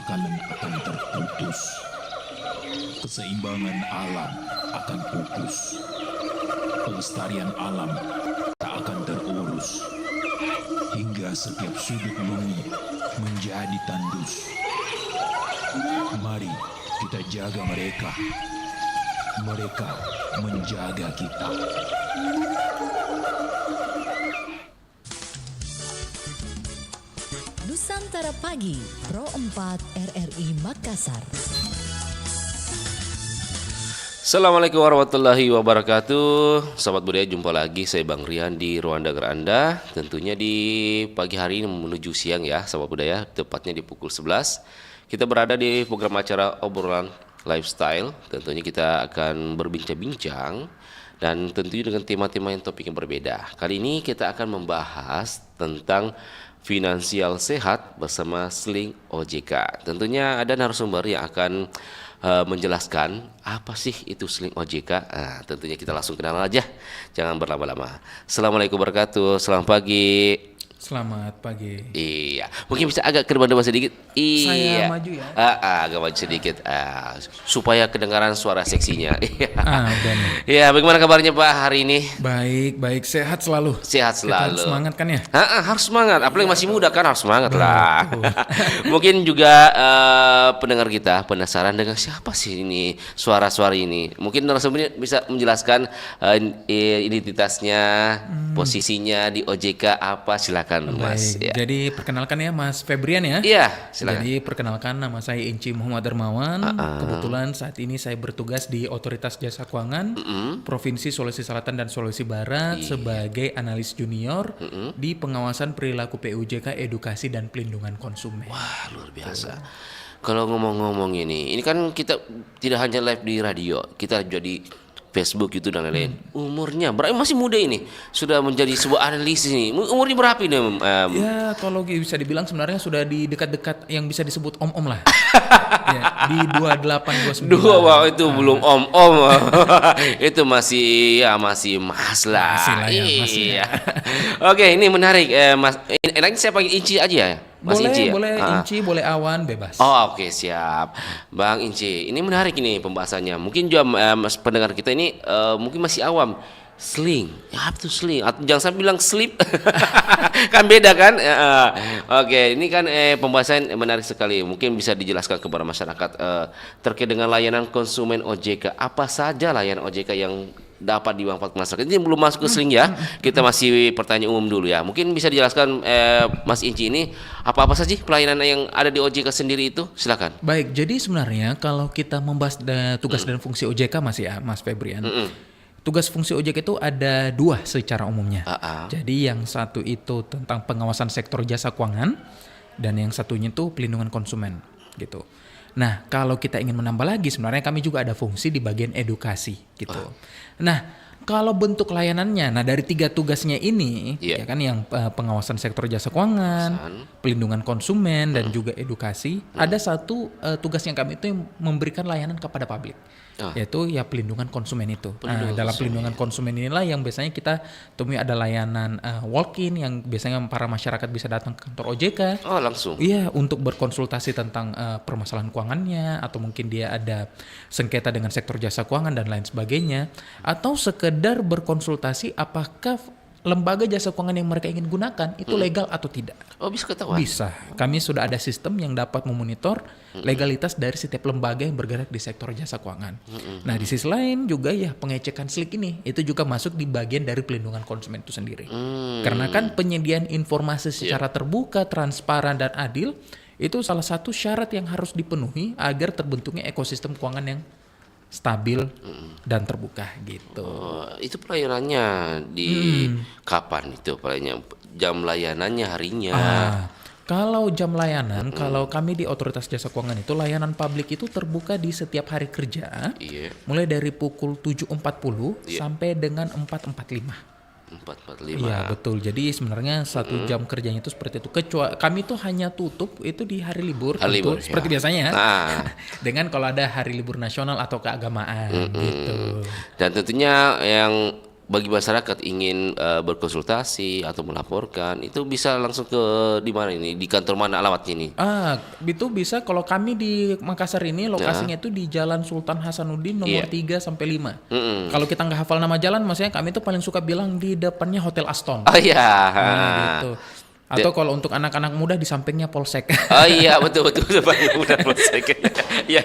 bakalan akan terputus. Keseimbangan alam akan pupus. Pelestarian alam tak akan terurus. Hingga setiap sudut bumi menjadi tandus. Mari kita jaga mereka. Mereka menjaga kita. Nusantara Pagi, Pro 4 RRI Makassar. Assalamualaikum warahmatullahi wabarakatuh. Sahabat budaya, jumpa lagi saya Bang Rian di ruang dengar Anda. Tentunya di pagi hari ini menuju siang ya sahabat budaya, tepatnya di pukul 11. Kita berada di program acara obrolan lifestyle. Tentunya kita akan berbincang-bincang dan tentunya dengan tema-tema yang topik yang berbeda. Kali ini kita akan membahas tentang finansial sehat bersama Sling OJK. Tentunya ada narasumber yang akan menjelaskan apa sih itu Sling OJK. Tentunya kita langsung kenal aja, jangan berlama-lama. Assalamualaikum warahmatullahi wabarakatuh. Selamat pagi. Selamat pagi. Iya, mungkin bisa agak ke depan sedikit. Iya. Saya maju ya. Agak maju sedikit, supaya kedengaran suara seksinya. Udah nih. Iya, bagaimana kabarnya Pak hari ini? Baik, sehat selalu. Sehat Kita selalu. harus semangat kan ya? Harus semangat, apalagi masih muda kan, harus semangat lah. Betul. Mungkin juga pendengar kita penasaran dengan siapa sih ini suara-suara ini. Mungkin narasumber bisa menjelaskan identitasnya, posisinya di OJK apa, silakan Mas. Baik. Ya. Jadi perkenalkan ya Mas Febrian ya. Iya, silakan. Jadi perkenalkan, nama saya Inci Muhammad Darmawan. Kebetulan saat ini saya bertugas di Otoritas Jasa Keuangan Provinsi Sulawesi Selatan dan Sulawesi Barat sebagai analis junior di pengawasan perilaku PUJK, edukasi dan pelindungan konsumen. Wah, luar biasa. Kalau ngomong-ngomong ini kan kita tidak hanya live di radio, kita jadi Facebook itu dan lain-lain. Umurnya berapa, masih muda ini, sudah menjadi sebuah analisis ini. Umurnya berapa ini? Ya kalau bisa dibilang sebenarnya sudah di dekat-dekat yang bisa disebut om-om lah. Ya, di 28 29. Wah, itu belum om-om. Itu masih mas lah. Masih lah ya, masih Iya. Oke, ini menarik Mas. Enaknya saya panggil Inci aja ya. Mas Boleh, Inci ya? boleh Inci, boleh Awan, bebas. Oh, oke, siap. Bang Inci, ini menarik ini pembahasannya. Mungkin juga mas pendengar kita ini mungkin masih awam. Sling, ya apa tuh sling? Atau jangan sampai bilang slip, kan beda kan? Oke, ini kan pembahasan menarik sekali. Mungkin bisa dijelaskan kepada masyarakat terkait dengan layanan konsumen OJK. Apa saja layanan OJK yang dapat dimanfaatkan masyarakat? Ini belum masuk ke sling ya. Kita masih pertanyaan umum dulu ya. Mungkin bisa dijelaskan Mas Inci ini apa-apa saja pelayanan yang ada di OJK sendiri itu? Silakan. Baik, jadi sebenarnya kalau kita membahas tugas dan fungsi OJK Mas Febrian. Tugas fungsi OJK itu ada dua secara umumnya. Jadi yang satu itu tentang pengawasan sektor jasa keuangan dan yang satunya itu pelindungan konsumen gitu. Nah, kalau kita ingin menambah lagi sebenarnya kami juga ada fungsi di bagian edukasi gitu. Nah, kalau bentuk layanannya, dari tiga tugasnya ini, ya kan, yang pengawasan sektor jasa keuangan, pelindungan konsumen dan juga edukasi, ada satu tugas yang kami itu yang memberikan layanan kepada publik. Yaitu ya pelindungan konsumen itu. Dalam pelindungan konsumen inilah yang biasanya kita temui ada layanan walk-in yang biasanya para masyarakat bisa datang ke kantor OJK. Oh, langsung. Iya, untuk berkonsultasi tentang permasalahan keuangannya, atau mungkin dia ada sengketa dengan sektor jasa keuangan dan lain sebagainya, atau sekedar berkonsultasi apakah lembaga jasa keuangan yang mereka ingin gunakan itu legal atau tidak. Oh, bisa ketahuan? Bisa. Kami sudah ada sistem yang dapat memonitor legalitas dari setiap lembaga yang bergerak di sektor jasa keuangan. Nah, di sisi lain juga ya pengecekan SLIK ini itu juga masuk di bagian dari pelindungan konsumen itu sendiri. Karena kan penyediaan informasi secara terbuka, transparan dan adil itu salah satu syarat yang harus dipenuhi agar terbentuknya ekosistem keuangan yang stabil dan terbuka gitu. Itu pelayanannya di kapan itu pelayanannya? Jam layanannya harinya? Kalau jam layanan, kalau kami di Otoritas Jasa Keuangan itu layanan publik itu terbuka di setiap hari kerja, mulai dari pukul 7.40 sampai dengan 4.45. 4.45. Iya betul. Jadi sebenarnya satu jam kerjanya itu seperti itu. Kecuali kami tuh hanya tutup itu di hari libur, libur, seperti biasanya. Nah. Dengan kalau ada hari libur nasional atau keagamaan gitu. Dan tentunya yang bagi masyarakat ingin berkonsultasi atau melaporkan itu bisa langsung ke di mana ini, di kantor mana alamatnya ini? Itu bisa kalau kami di Makassar ini lokasinya itu di Jalan Sultan Hasanuddin nomor 3 sampai 5. Kalau kita nggak hafal nama jalan, maksudnya kami itu paling suka bilang di depannya Hotel Aston. Oh iya. Gitu. Atau kalau untuk anak-anak muda di sampingnya Polsek. Oh iya, betul banyak mudah Polsek. Iya.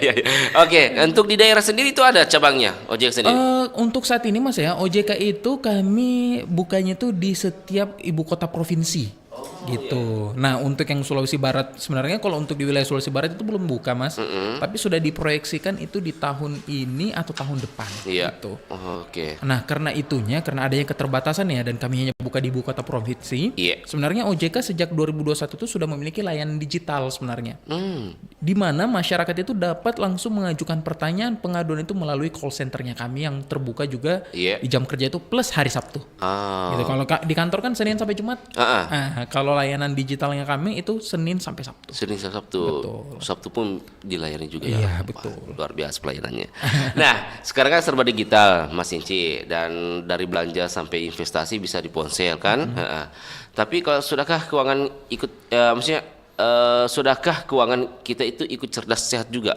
Oke, untuk di daerah sendiri itu ada cabangnya OJK sendiri. Untuk saat ini Mas ya, OJK itu kami bukanya itu di setiap ibu kota provinsi. Gitu. Nah, untuk yang Sulawesi Barat sebenarnya kalau untuk di wilayah Sulawesi Barat itu belum buka, Mas. Tapi sudah diproyeksikan itu di tahun ini atau tahun depan. Iya. Gitu. Oke. Nah, karena adanya keterbatasan ya dan kami hanya buka di ibu kota provinsi. Iya. Sebenarnya OJK sejak 2021 itu sudah memiliki layanan digital sebenarnya. Di mana masyarakat itu dapat langsung mengajukan pertanyaan pengaduan itu melalui call centernya kami yang terbuka juga di jam kerja itu plus hari Sabtu. Gitu. Kalau di kantor kan Senin sampai Jumat. Kalau layanan digitalnya kami itu Senin sampai Sabtu. Senin sampai Sabtu. Betul. Sabtu pun dilayani juga ya. Iya, betul. Wah, luar biasa pelayanannya. Nah, sekarang kan serba digital, Mas Inci, dan dari belanja sampai investasi bisa di ponsel kan. Tapi kalau sudahkah keuangan sudahkah keuangan kita itu ikut cerdas sehat juga?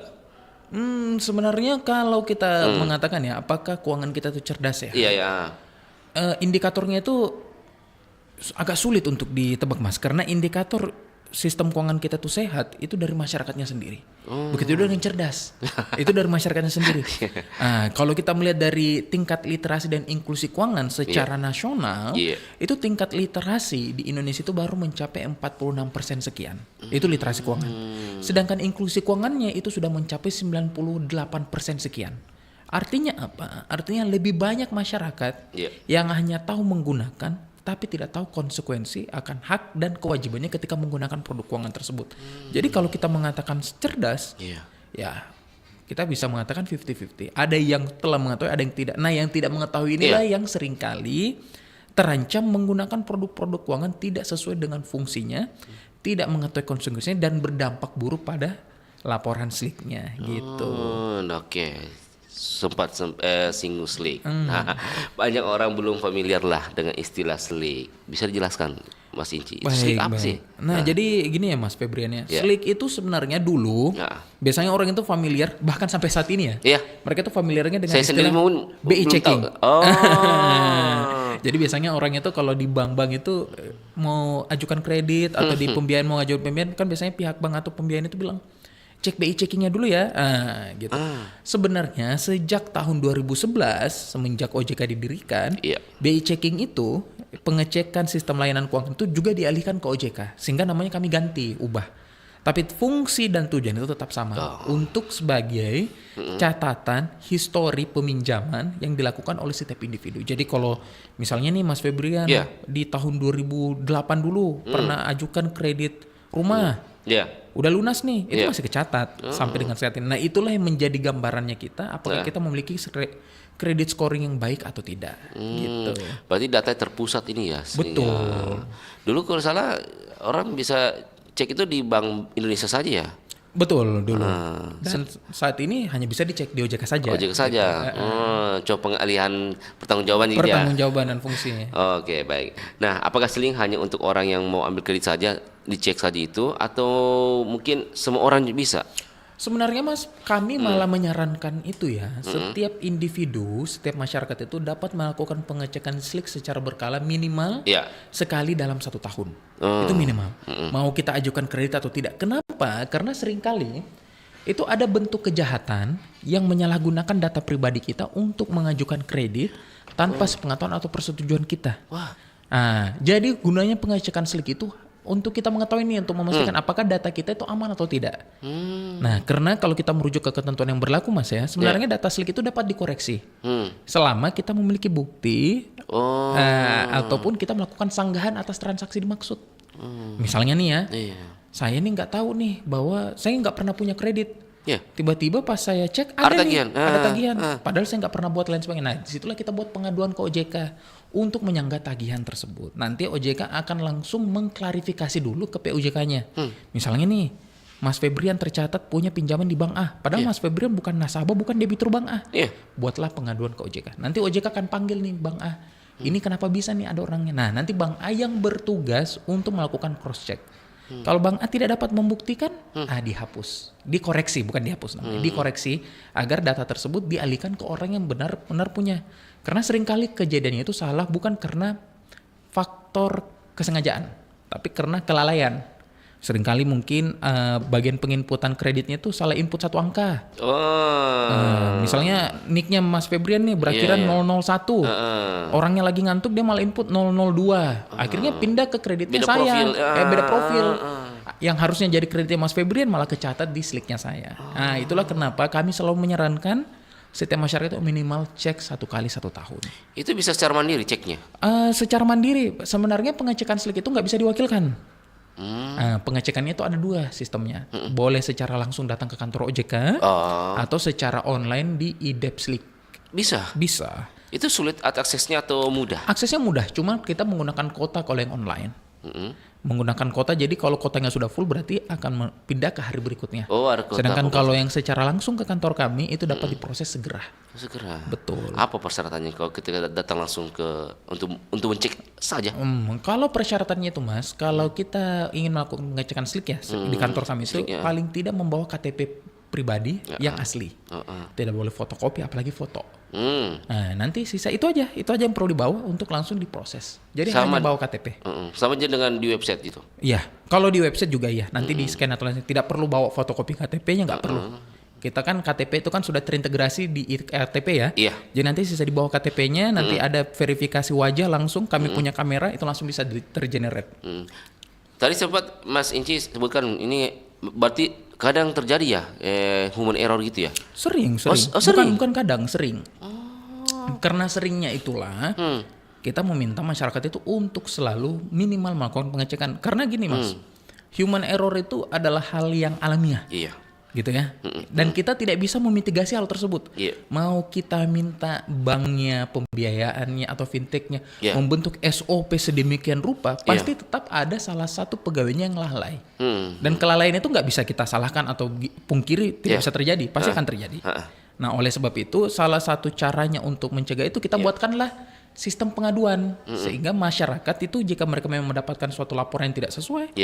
Sebenarnya kalau kita mengatakan ya, apakah keuangan kita itu cerdas ya? Iya. Indikatornya itu agak sulit untuk ditebak, Mas, karena indikator sistem keuangan kita tuh sehat itu dari masyarakatnya sendiri. Begitu juga yang cerdas, itu dari masyarakatnya sendiri. Kalau kita melihat dari tingkat literasi dan inklusi keuangan secara nasional, itu tingkat literasi di Indonesia itu baru mencapai 46% sekian. Itu literasi keuangan. Sedangkan inklusi keuangannya itu sudah mencapai 98% sekian. Artinya apa? Artinya lebih banyak masyarakat yang hanya tahu menggunakan tapi tidak tahu konsekuensi akan hak dan kewajibannya ketika menggunakan produk keuangan tersebut. Jadi kalau kita mengatakan cerdas, ya kita bisa mengatakan 50-50. Ada yang telah mengetahui, ada yang tidak. Nah, yang tidak mengetahui inilah yang seringkali terancam menggunakan produk-produk keuangan tidak sesuai dengan fungsinya, tidak mengetahui konsekuensinya dan berdampak buruk pada laporan SLIK-nya gitu. Oke. Sempat singgung SLIK. Nah, banyak orang belum familiar lah dengan istilah SLIK. Bisa dijelaskan, Mas Inci? SLIK apa sih? Nah, jadi gini ya Mas Febrian ya. SLIK itu sebenarnya dulu biasanya orang itu familiar bahkan sampai saat ini ya. Mereka tuh familiarnya dengan istilah BI checking. Jadi biasanya orang itu kalau di bank-bank itu mau ajukan kredit atau di pembiayaan mau ajukan pembiayaan kan biasanya pihak bank atau pembiayaan itu bilang cek BI checkingnya dulu ya, gitu. Sebenarnya sejak tahun 2011 semenjak OJK didirikan, BI checking itu pengecekan sistem layanan keuangan itu juga dialihkan ke OJK, sehingga namanya kami ubah. Tapi fungsi dan tujuan itu tetap sama, untuk sebagai catatan histori peminjaman yang dilakukan oleh setiap individu. Jadi kalau misalnya nih Mas Febrian di tahun 2008 dulu pernah ajukan kredit rumah. Udah lunas nih, itu masih kecatat sampai dengan saat ini. Nah, itulah yang menjadi gambarannya kita apakah kita memiliki kredit scoring yang baik atau tidak gitu. Berarti data terpusat ini ya. Betul. Dulu kalau salah orang bisa cek itu di Bank Indonesia saja ya. Betul dulu. Dan saat ini hanya bisa dicek di OJK saja. OJK saja. Coba pengalihan pertanggungjawaban Pertanggungjawaban dan fungsinya. Oke, baik. Nah, apakah SLIK hanya untuk orang yang mau ambil kredit saja dicek saja itu atau mungkin semua orang bisa? Sebenarnya Mas, kami malah menyarankan itu ya. Setiap individu, setiap masyarakat itu dapat melakukan pengecekan SLIK secara berkala minimal sekali dalam 1 tahun. Itu minimal. Mau kita ajukan kredit atau tidak. Kenapa? Karena seringkali itu ada bentuk kejahatan yang menyalahgunakan data pribadi kita untuk mengajukan kredit tanpa sepengetahuan atau persetujuan kita. Jadi gunanya pengecekan SLIK itu untuk kita mengetahui nih, untuk memastikan apakah data kita itu aman atau tidak. Nah, karena kalau kita merujuk ke ketentuan yang berlaku Mas ya, sebenarnya data SLIK itu dapat dikoreksi selama kita memiliki bukti ataupun kita melakukan sanggahan atas transaksi dimaksud. Misalnya nih ya, saya nih nggak tahu nih bahwa saya nggak pernah punya kredit. Tiba-tiba pas saya cek ada tagihan. Padahal saya nggak pernah buat lain sebagainya. Nah, disitulah kita buat pengaduan ke OJK untuk menyanggah tagihan tersebut. Nanti OJK akan langsung mengklarifikasi dulu ke PUJK-nya. Misalnya nih, Mas Febrian tercatat punya pinjaman di Bank A. Padahal Mas Febrian bukan nasabah, bukan debitur Bank A. Buatlah pengaduan ke OJK. Nanti OJK akan panggil nih Bank A. Ini kenapa bisa nih ada orangnya? Nah, nanti Bank A yang bertugas untuk melakukan cross check. Kalau Bank A tidak dapat membuktikan, dihapus, dikoreksi, bukan dihapus namanya, dikoreksi agar data tersebut dialihkan ke orang yang benar-benar punya. Karena seringkali kejadiannya itu salah bukan karena faktor kesengajaan, tapi karena kelalaian. Seringkali mungkin bagian penginputan kreditnya itu salah input satu angka. Misalnya nicknya Mas Febrian nih berakhiran 001. Orangnya lagi ngantuk dia malah input 002. Akhirnya pindah ke kreditnya Beda saya. profil. Beda profil. Yang harusnya jadi kreditnya Mas Febrian malah kecatat di sliknya saya. Nah, itulah kenapa kami selalu menyarankan setiap masyarakat itu minimal cek 1 kali 1 tahun. Itu bisa secara mandiri ceknya? Secara mandiri. Sebenarnya pengecekan slik itu nggak bisa diwakilkan. Pengecekannya itu ada 2 sistemnya. Boleh secara langsung datang ke kantor OJK atau secara online di e-Depslik. Bisa? Bisa. Itu sulit aksesnya atau mudah? Aksesnya mudah, cuma kita menggunakan kuota kalau yang online. Menggunakan kuota, jadi kalau kuotanya sudah full berarti akan pindah ke hari berikutnya. Ada kuota. Sedangkan kalau yang secara langsung ke kantor kami itu dapat diproses segera. Segera. Betul. Apa persyaratannya kalau ketika datang langsung ke untuk mencek saja? Kalau persyaratannya itu Mas, kalau kita ingin melakukan pengecekan slik ya di kantor kami itu paling tidak membawa KTP pribadi yang asli. Tidak boleh fotokopi apalagi foto. Nah, nanti sisa itu aja yang perlu dibawa untuk langsung diproses. Jadi hanya bawa KTP. Sama aja dengan di website itu. Iya, kalau di website juga ya. Nanti di scan atau lain, tidak perlu bawa fotokopi KTP-nya, nggak perlu. Kita kan KTP itu kan sudah terintegrasi di RTP ya. Iya. Jadi nanti sisa dibawa KTP-nya, nanti ada verifikasi wajah langsung. Kami punya kamera itu langsung bisa tergenerate. Tadi sempat Mas Inci sebutkan ini berarti kadang terjadi ya human error gitu ya? Sering. sering? Bukan kadang, sering. Karena seringnya itulah kita meminta masyarakat itu untuk selalu minimal melakukan pengecekan. Karena gini Mas, human error itu adalah hal yang alamiah. Iya. Gitu ya. Dan kita tidak bisa memitigasi hal tersebut. Mau kita minta banknya, pembiayaannya atau fintechnya membentuk SOP sedemikian rupa, pasti tetap ada salah satu pegawainya yang lalai. Dan kelalaian itu nggak bisa kita salahkan atau pungkiri, tidak bisa terjadi, pasti akan terjadi. Nah, oleh sebab itu salah satu caranya untuk mencegah itu kita buatkanlah sistem pengaduan sehingga masyarakat itu jika mereka memang mendapatkan suatu laporan yang tidak sesuai,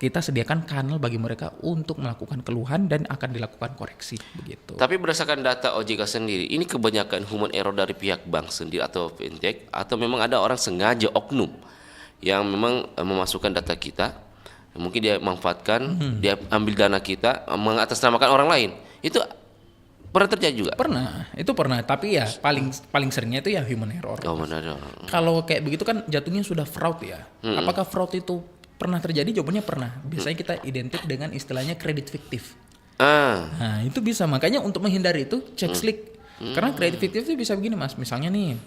kita sediakan kanal bagi mereka untuk melakukan keluhan dan akan dilakukan koreksi begitu. Tapi berdasarkan data OJK sendiri, ini kebanyakan human error dari pihak bank sendiri atau fintech atau memang ada orang sengaja oknum yang memang memasukkan data kita, mungkin dia manfaatkan, dia ambil dana kita, mengatasnamakan orang lain. Itu pernah terjadi juga? Itu pernah. Tapi ya paling seringnya itu ya human error. Kalau kayak begitu kan jatuhnya sudah fraud ya. Apakah fraud itu pernah terjadi? Jawabannya pernah. Biasanya kita identik dengan istilahnya kredit fiktif. Nah, itu bisa. Makanya untuk menghindari itu cek slik. Karena kredit fiktif itu bisa begini Mas. Misalnya nih,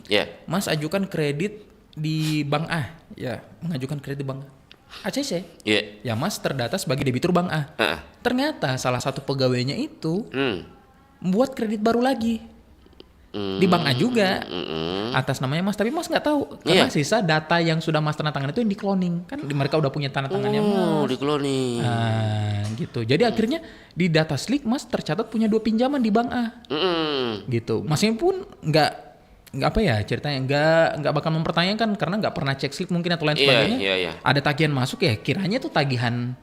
Mas ajukan kredit di Bank A. Ya, mengajukan kredit di Bank ACC. Ya, Mas terdata sebagai debitur Bank A. Ternyata salah satu pegawainya itu membuat kredit baru lagi. Di Bank A juga atas namanya Mas, tapi Mas nggak tahu karena sisa data yang sudah Mas tanda tangan itu yang di-cloning kan, mereka udah punya tanda tangannya Mas. Di-cloning. Nah, gitu. Jadi akhirnya di data slik Mas tercatat punya 2 pinjaman di Bank A. Gitu. Masnya pun nggak apa ya ceritanya nggak bakal mempertanyakan karena nggak pernah cek slik mungkin atau lain sebagainya. Ada tagihan masuk ya kiranya tuh tagihan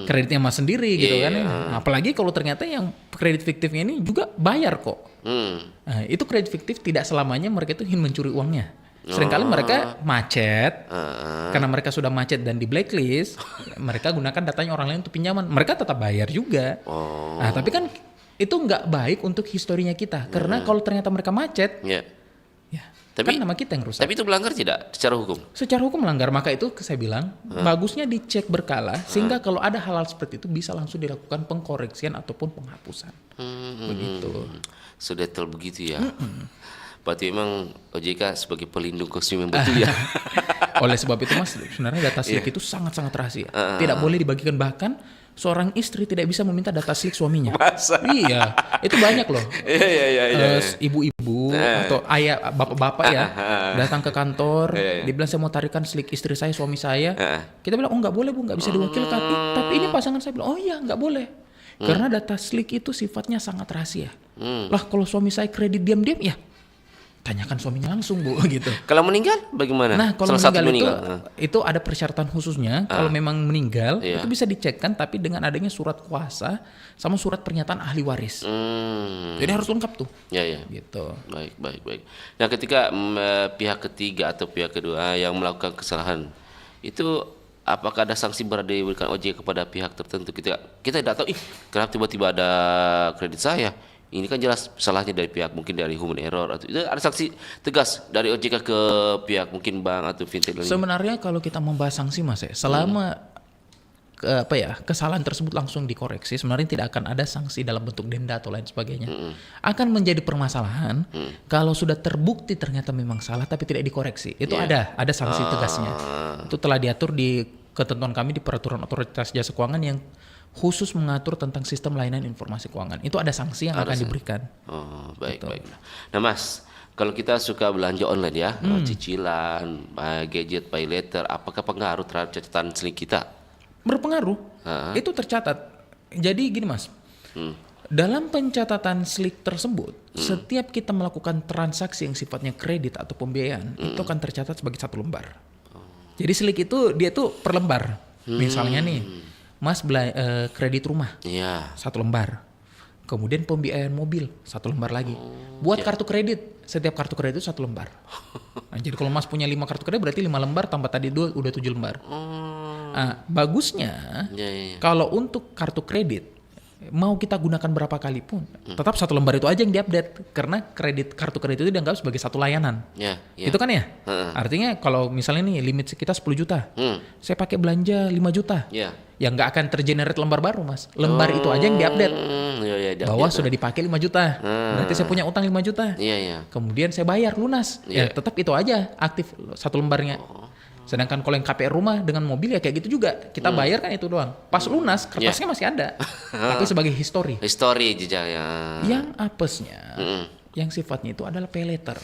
kreditnya Mas sendiri gitu kan. Apalagi kalau ternyata yang kredit fiktifnya ini juga bayar kok. Nah, itu kredit fiktif tidak selamanya mereka itu ingin mencuri uangnya. Seringkali mereka macet, karena mereka sudah macet dan di blacklist, mereka gunakan datanya orang lain untuk pinjaman. Mereka tetap bayar juga. Nah, tapi kan itu nggak baik untuk historinya kita, karena kalau ternyata mereka macet, tapi kan nama kita yang rusak. Tapi itu melanggar tidak secara hukum? Secara hukum melanggar, maka itu saya bilang bagusnya dicek berkala sehingga kalau ada hal-hal seperti itu bisa langsung dilakukan pengkoreksian ataupun penghapusan. Begitu. Sudah detail begitu ya. Berarti memang OJK sebagai pelindung konsumen betul ya. Oleh sebab itu Mas, sebenarnya data slik itu sangat-sangat rahasia. Tidak boleh dibagikan, bahkan seorang istri tidak bisa meminta data slik suaminya. Masa? Iya, itu banyak loh. Iya. Ibu-ibu ibu atau ayah bapak-bapak ya datang ke kantor, Iya. dia bilang saya mau tarikan slik istri saya, suami saya. Kita bilang, oh nggak boleh bu, nggak bisa diwakilkan. Tapi ini pasangan saya bilang, oh iya nggak boleh. Karena data slik itu sifatnya sangat rahasia. Lah kalau suami saya kredit diam-diam ya tanyakan suaminya langsung bu gitu. Kalau meninggal bagaimana? Nah kalau Salah satu meninggal itu ada persyaratan khususnya. Kalau memang meninggal Iya. itu bisa dicekkan, tapi dengan adanya surat kuasa sama surat pernyataan ahli waris. Jadi harus lengkap tuh. Ya ya. Gitu. Baik. Nah, ketika pihak ketiga atau pihak kedua yang melakukan kesalahan itu, apakah ada sanksi berat diberikan OJK kepada pihak tertentu? Kita tidak tahu, kenapa tiba-tiba ada kredit saya? Ini kan jelas salahnya dari pihak, mungkin dari human error, atau itu ada sanksi tegas dari OJK ke pihak mungkin bank atau fintech lainnya. Sebenarnya kalau kita membahas sanksi mas ya, selama kesalahan tersebut langsung dikoreksi, sebenarnya tidak akan ada sanksi dalam bentuk denda atau lain sebagainya. Akan menjadi permasalahan kalau sudah terbukti ternyata memang salah tapi tidak dikoreksi. Itu ada sanksi tegasnya. Itu telah diatur di ketentuan kami di Peraturan Otoritas Jasa Keuangan yang khusus mengatur tentang sistem layanan informasi keuangan. Itu ada sanksi yang akan diberikan. Oh, baik. Nah, Mas, kalau kita suka belanja online ya, cicilan, gadget, pay later, apakah pengaruh terhadap catatan slik kita? Berpengaruh. Itu tercatat. Jadi gini Mas. Dalam pencatatan slik tersebut, setiap kita melakukan transaksi yang sifatnya kredit atau pembiayaan, itu akan tercatat sebagai satu lembar. Jadi slik itu dia tuh per lembar. Misalnya nih, Mas kredit rumah, satu lembar. Kemudian pembiayaan mobil, satu lembar lagi. Buat kartu kredit, setiap kartu kredit itu satu lembar. Nah, jadi kalau Mas punya 5 kartu kredit berarti 5 lembar tambah tadi 2 udah 7 lembar. Nah, bagusnya kalau untuk kartu kredit mau kita gunakan berapa kali pun tetap satu lembar itu aja yang diupdate, karena kartu kredit itu dianggap sebagai satu layanan. Itu kan ya? Artinya kalau misalnya nih limit kita 10 juta, saya pakai belanja 5 juta, ya nggak akan tergenerate lembar baru Mas. Lembar itu aja yang diupdate bahwa sudah dipakai 5 juta, berarti saya punya utang 5 juta. Kemudian saya bayar lunas, ya tetap itu aja aktif satu lembarnya. Sedangkan kalau yang KPR rumah dengan mobil ya kayak gitu juga, kita bayar kan itu doang. Pas lunas kertasnya masih ada, tapi sebagai histori jejak ya. Yang apesnya, yang sifatnya itu adalah pay later.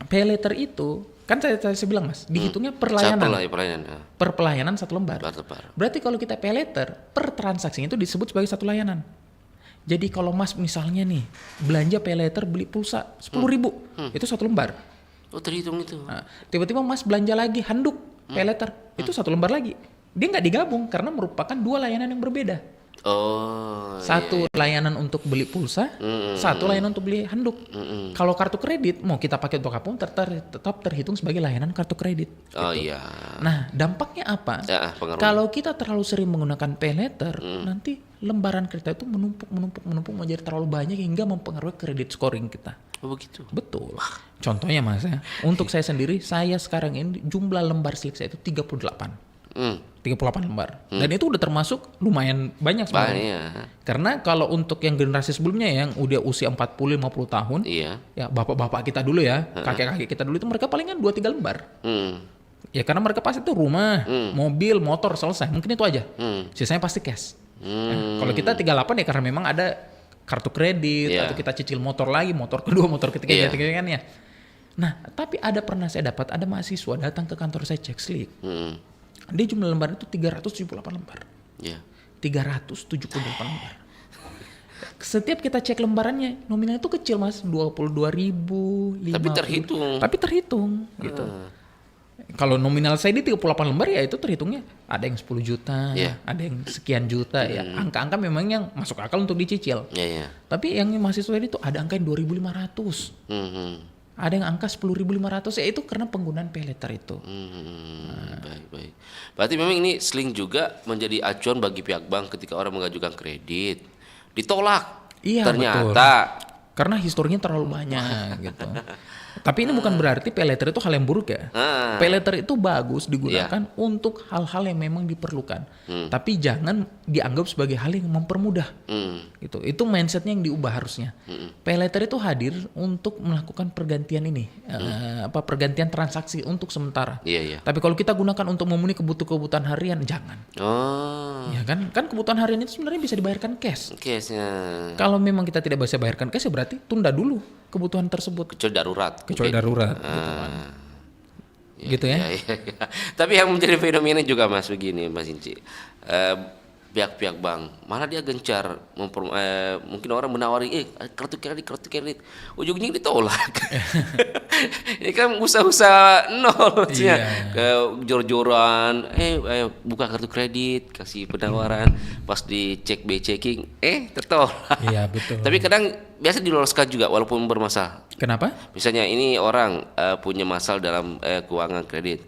Pay later itu kan saya bilang Mas, dihitungnya per layanan. Per pelayanan satu lembar. Berarti kalau kita pay later, per transaksi itu disebut sebagai satu layanan. Jadi kalau Mas misalnya nih belanja pay later beli pulsa 10.000, itu satu lembar. Oh, terhitung itu. Nah, tiba-tiba Mas belanja lagi handuk pay later, itu satu lembar lagi. Dia nggak digabung karena merupakan dua layanan yang berbeda. Satu layanan untuk beli pulsa, satu layanan untuk beli handuk. Kalau kartu kredit mau kita pakai untuk apapun tetap terhitung sebagai layanan kartu kredit. Nah, dampaknya apa? Kalau kita terlalu sering menggunakan pay later, nanti lembaran kita itu menumpuk menjadi terlalu banyak hingga mempengaruhi kredit scoring kita. Oh begitu. Betul. Contohnya Mas ya, untuk saya sendiri, saya sekarang ini jumlah lembar slik saya itu 38. 38 lembar. Dan itu udah termasuk lumayan banyak sebenarnya. Karena kalau untuk yang generasi sebelumnya yang udah usia 40-50 tahun, ya bapak-bapak kita dulu ya, kakek-kakek kita dulu itu mereka palingan 2-3 lembar. Ya karena mereka pasti itu rumah, mobil, motor selesai. Mungkin itu aja. Sisanya pasti cash. Nah, kalau kita 38 ya karena memang ada kartu kredit atau kita cicil motor lagi, motor kedua, motor ketiga gitu kan ya. Nah, tapi pernah saya dapat ada mahasiswa datang ke kantor saya cek slik. Dia jumlah lembar itu 378 lembar. 378 lembar. Setiap kita cek lembarannya, nominalnya itu kecil Mas, 22.000, 50. Tapi terhitung gitu. Kalau nominal saya di 38 lembar ya itu terhitungnya ada yang 10 juta, ada yang sekian juta ya. Angka-angka memang yang masuk akal untuk dicicil. Tapi yang mahasiswa ini tuh ada angka yang 2.500. Ada yang angka 10.500, ya itu karena penggunaan pay later itu. Baik. Berarti memang ini sling juga menjadi acuan bagi pihak bank ketika orang mengajukan kredit. Ditolak. Iya, ternyata betul. Karena historinya terlalu banyak gitu. Tapi ini bukan berarti pay later itu hal yang buruk ya. Pay later itu bagus digunakan untuk hal-hal yang memang diperlukan. Tapi jangan dianggap sebagai hal yang mempermudah. Gitu. Itu mindsetnya yang diubah harusnya. Pay later itu hadir untuk melakukan pergantian ini, pergantian transaksi untuk sementara. Tapi kalau kita gunakan untuk memenuhi kebutuhan harian, jangan. Ya kan kebutuhan harian itu sebenarnya bisa dibayarkan cash. Case-nya. Kalau memang kita tidak bisa bayarkan cash, ya berarti tunda dulu kebutuhan tersebut. Kecuali darurat. Darurat. Gitu ya. Tapi yang menjadi fenomena juga Mas begini Mas Inci. Pihak-pihak bank malah dia gencar mungkin orang menawari kartu kredit ujungnya ditolak. Ini kan usaha-usaha nol jor-joran buka kartu kredit kasih penawaran pas dicek checking tertolak. Iya betul. Tapi kadang biasa diloloskan juga walaupun bermasalah. Kenapa? Misalnya ini orang punya masalah dalam keuangan kredit,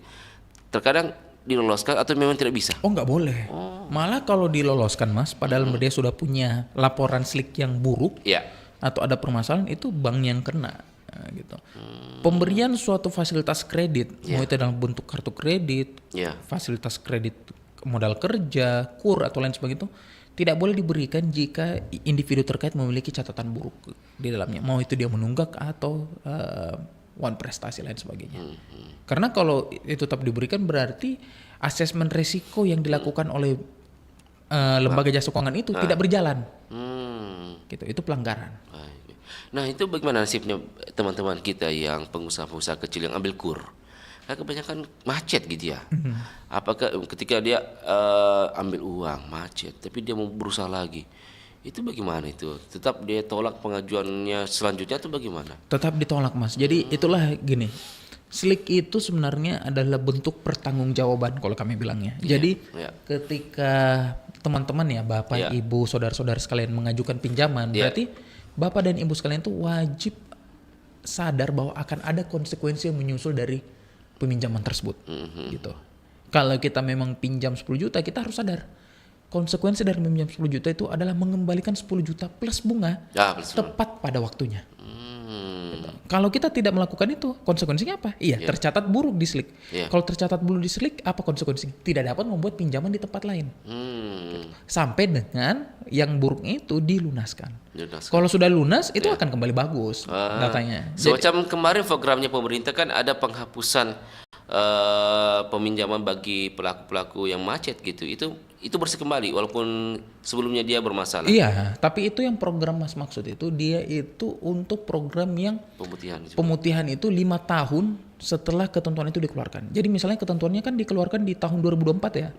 terkadang diloloskan atau memang tidak bisa? Oh nggak boleh. Malah kalau diloloskan Mas, padahal dia sudah punya laporan slik yang buruk atau ada permasalahan, itu bank yang kena. Gitu. Pemberian suatu fasilitas kredit, mau itu dalam bentuk kartu kredit, fasilitas kredit modal kerja, KUR atau lain sebagainya itu tidak boleh diberikan jika individu terkait memiliki catatan buruk di dalamnya. Mau itu dia menunggak atau prestasi lain sebagainya. Karena kalau itu tetap diberikan berarti asesmen risiko yang dilakukan oleh lembaga jasa keuangan itu tidak berjalan. Gitu, itu pelanggaran. Nah itu bagaimana nasibnya teman-teman kita yang pengusaha-pengusaha kecil yang ambil KUR? Kan kebanyakan macet gitu ya. Apakah ketika dia ambil uang macet, tapi dia mau berusaha lagi, itu bagaimana itu? Tetap dia tolak pengajuannya selanjutnya atau bagaimana? Tetap ditolak Mas. Jadi itulah gini, slik itu sebenarnya adalah bentuk pertanggungjawaban kalau kami bilangnya. Jadi ketika teman-teman ya, Bapak, Ibu, saudara-saudara sekalian mengajukan pinjaman, berarti Bapak dan Ibu sekalian itu wajib sadar bahwa akan ada konsekuensi yang menyusul dari peminjaman tersebut. Gitu. Kalau kita memang pinjam 10 juta, kita harus sadar konsekuensi dari meminjam 10 juta itu adalah mengembalikan 10 juta plus bunga tepat pada waktunya. Gitu. Kalau kita tidak melakukan itu, konsekuensinya apa? Tercatat buruk di slik. Kalau tercatat buruk di slik, apa konsekuensinya? Tidak dapat membuat pinjaman di tempat lain. Gitu. Sampai dengan yang buruknya itu dilunaskan. Kalau sudah lunas, itu akan kembali bagus datanya. Semacam kemarin programnya pemerintah kan ada penghapusan peminjaman bagi pelaku-pelaku yang macet gitu. Itu bersih kembali walaupun sebelumnya dia bermasalah. Iya, tapi itu yang program Mas maksud itu, dia itu untuk program yang pemutihan itu 5 tahun setelah ketentuan itu dikeluarkan. Jadi misalnya ketentuannya kan dikeluarkan di tahun 2024 ya.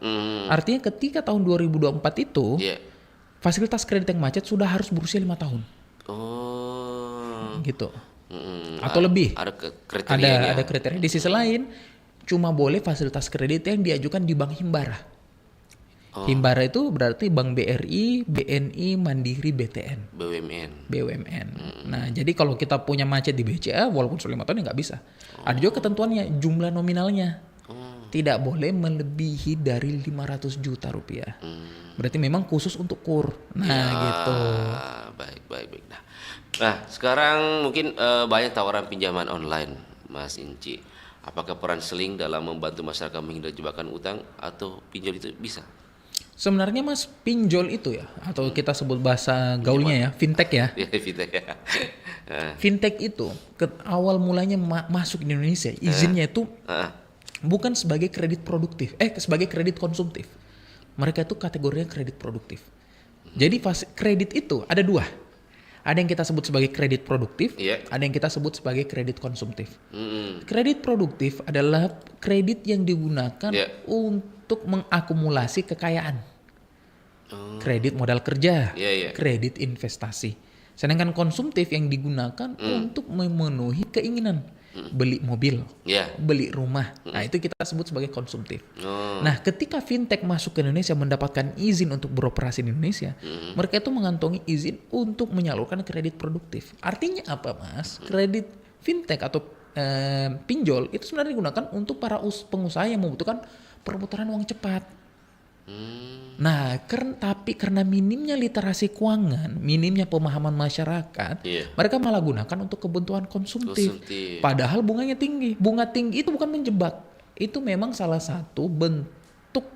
Artinya ketika tahun 2024 itu fasilitas kredit yang macet sudah harus berusia 5 tahun. Gitu. Atau lebih. Ada kriterianya. Ada kriteria. Di sisi lain cuma boleh fasilitas kredit yang diajukan di bank himbara. Himbara itu berarti Bank BRI, BNI, Mandiri, BTN. BUMN. Nah, jadi kalau kita punya macet di BCA, walaupun sudah 5 tahun ya nggak bisa. Ada juga ketentuannya, jumlah nominalnya. Tidak boleh melebihi dari 500 juta rupiah. Berarti memang khusus untuk KUR. Nah, gitu. Baik. Nah, sekarang mungkin banyak tawaran pinjaman online, Mas Inci. Apakah peran seling dalam membantu masyarakat menghindari jebakan utang atau pinjol itu bisa? Sebenarnya Mas, pinjol itu ya, atau kita sebut bahasa gaulnya ya, fintech ya. Fintech ya. Fintech itu awal mulanya masuk di Indonesia, izinnya itu bukan sebagai kredit produktif, sebagai kredit konsumtif. Mereka itu kategorinya kredit produktif. Jadi kredit itu ada 2. Ada yang kita sebut sebagai kredit produktif, ada yang kita sebut sebagai kredit konsumtif. Kredit produktif adalah kredit yang digunakan untuk mengakumulasi kekayaan. Kredit modal kerja, kredit investasi. Sedangkan konsumtif yang digunakan untuk memenuhi keinginan. Beli mobil, beli rumah. Nah, itu kita sebut sebagai konsumtif. Nah, ketika fintech masuk ke Indonesia mendapatkan izin untuk beroperasi di Indonesia, mereka itu mengantongi izin untuk menyalurkan kredit produktif. Artinya apa, Mas? Kredit fintech atau pinjol itu sebenarnya digunakan untuk para pengusaha yang membutuhkan perputaran uang cepat. Nah, tapi karena minimnya literasi keuangan, minimnya pemahaman masyarakat, mereka malah gunakan untuk kebutuhan konsumtif. Padahal bunganya tinggi. Bunga tinggi itu bukan menjebak. Itu memang salah satu bentuk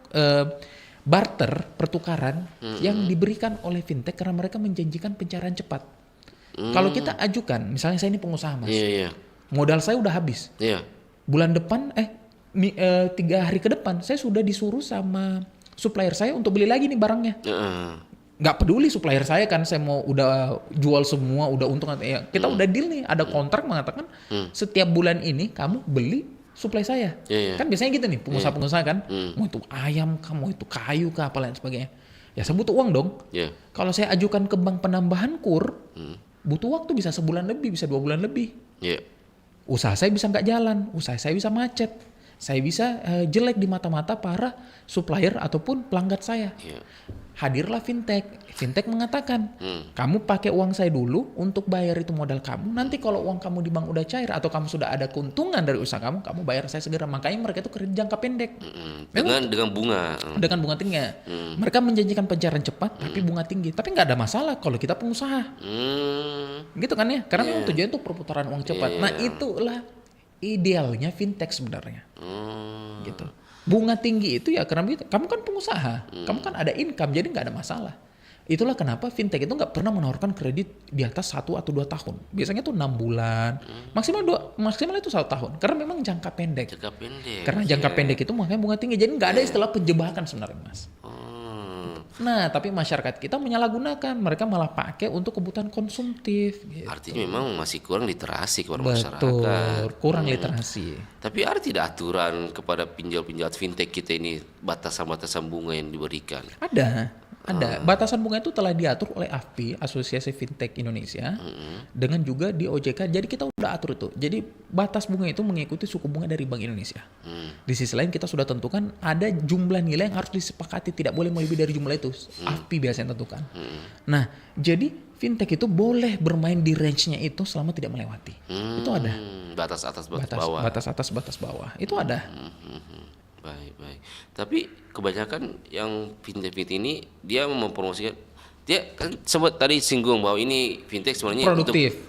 barter, pertukaran yang diberikan oleh fintech karena mereka menjanjikan pencairan cepat. Kalau kita ajukan, misalnya saya ini pengusaha, Mas. Modal saya udah habis. Bulan depan, 3 hari ke depan, saya sudah disuruh sama supplier saya untuk beli lagi nih barangnya. Nggak peduli supplier saya kan, saya mau udah jual semua, udah untung. Kita udah deal nih, ada kontrak mengatakan setiap bulan ini kamu beli supply saya. Kan biasanya gitu nih, pengusaha-pengusaha kan. Mau itu ayam kah, mau itu kayu kah, apa lain sebagainya. Ya saya butuh uang dong. Kalau saya ajukan ke bank penambahan kur, butuh waktu bisa sebulan lebih, bisa 2 bulan lebih. Usaha saya bisa nggak jalan, usaha saya bisa macet, saya bisa jelek di mata-mata para supplier ataupun pelanggan saya. Hadirlah fintech. Fintech mengatakan, kamu pakai uang saya dulu untuk bayar itu modal kamu. Nanti kalau uang kamu di bank udah cair atau kamu sudah ada keuntungan dari usaha kamu bayar saya segera. Makanya mereka itu kredit jangka pendek. Dengan bunga. Dengan bunga tinggi. Mereka menjanjikan pencairan cepat tapi bunga tinggi. Tapi nggak ada masalah kalau kita pengusaha. Gitu kan ya? Karena memang tujuannya itu perputaran uang cepat. Nah itulah idealnya fintech sebenarnya. Gitu. Bunga tinggi itu ya karena begitu. Kamu kan pengusaha, kamu kan ada income, jadi nggak ada masalah. Itulah kenapa fintech itu nggak pernah menawarkan kredit di atas 1 atau 2 tahun. Biasanya tuh 6 bulan, maksimal itu 1 tahun. Karena memang jangka pendek. Karena jangka pendek itu makanya bunga tinggi. Jadi nggak ada istilah penjebakan sebenarnya, Mas. Nah, tapi masyarakat kita menyalahgunakan, mereka malah pakai untuk kebutuhan konsumtif. Gitu. Artinya memang masih kurang literasi kepada masyarakat. Betul, kurang literasi. Tapi ada tidak aturan kepada pinjol-pinjol fintech kita ini, batasan-batasan bunga yang diberikan? Ada. Batasan bunga itu telah diatur oleh AFPI, Asosiasi Fintech Indonesia, dengan juga di OJK. Jadi kita udah atur itu. Jadi batas bunga itu mengikuti suku bunga dari Bank Indonesia. Di sisi lain kita sudah tentukan ada jumlah nilai yang harus disepakati, tidak boleh melebihi dari jumlah itu. AFPI biasanya tentukan. Nah, jadi fintech itu boleh bermain di range-nya itu selama tidak melewati. Itu ada. Batas atas, batas bawah. Batas atas, batas bawah. Itu ada. Baik. Tapi kebanyakan yang fintech ini dia mempromosikan, dia kan sempat tadi singgung bahwa ini fintech sebenarnya produktif,